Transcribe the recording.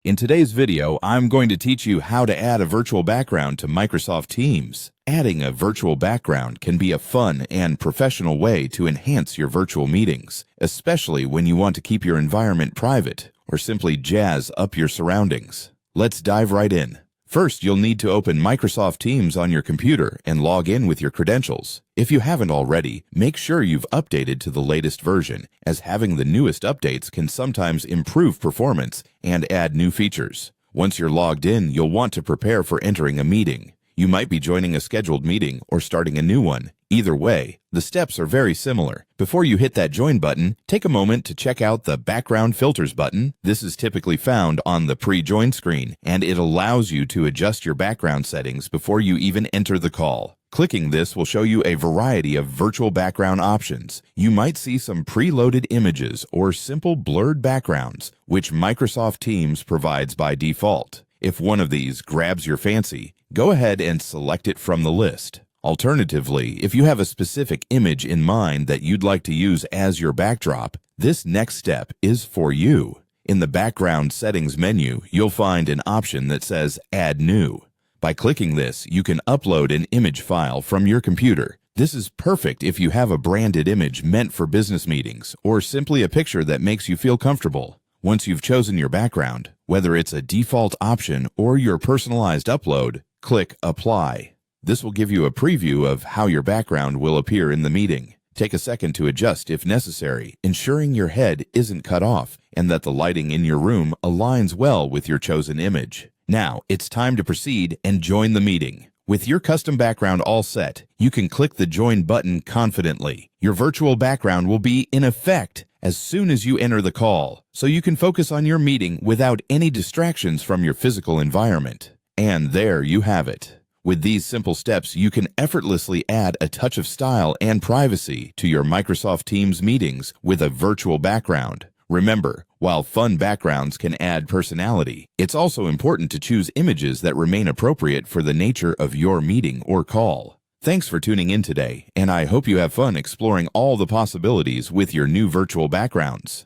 In today's video, I'm going to teach you how to add a virtual background to Microsoft Teams. Adding a virtual background can be a fun and professional way to enhance your virtual meetings, especially when you want to keep your environment private or simply jazz up your surroundings. Let's dive right in. First, you'll need to open Microsoft Teams on your computer and log in with your credentials. If you haven't already, make sure you've updated to the latest version, as having the newest updates can sometimes improve performance and add new features. Once you're logged in, you'll want to prepare for entering a meeting. You might be joining a scheduled meeting or starting a new one. Either way, the steps are very similar. Before you hit that join button, take a moment to check out the background filters button. This is typically found on the pre-join screen, and it allows you to adjust your background settings before you even enter the call. Clicking this will show you a variety of virtual background options. You might see some preloaded images or simple blurred backgrounds, which Microsoft Teams provides by default. If one of these grabs your fancy, go ahead and select it from the list. Alternatively, if you have a specific image in mind that you'd like to use as your backdrop, this next step is for you. In the Background Settings menu, you'll find an option that says Add New. By clicking this, you can upload an image file from your computer. This is perfect if you have a branded image meant for business meetings, or simply a picture that makes you feel comfortable. Once you've chosen your background, whether it's a default option or your personalized upload, click Apply. This will give you a preview of how your background will appear in the meeting. Take a second to adjust if necessary, ensuring your head isn't cut off and that the lighting in your room aligns well with your chosen image. Now, it's time to proceed and join the meeting. With your custom background all set, you can click the Join button confidently. Your virtual background will be in effect as soon as you enter the call, so you can focus on your meeting without any distractions from your physical environment. And there you have it. With these simple steps, you can effortlessly add a touch of style and privacy to your Microsoft Teams meetings with a virtual background. Remember, while fun backgrounds can add personality, it's also important to choose images that remain appropriate for the nature of your meeting or call. Thanks for tuning in today, and I hope you have fun exploring all the possibilities with your new virtual backgrounds.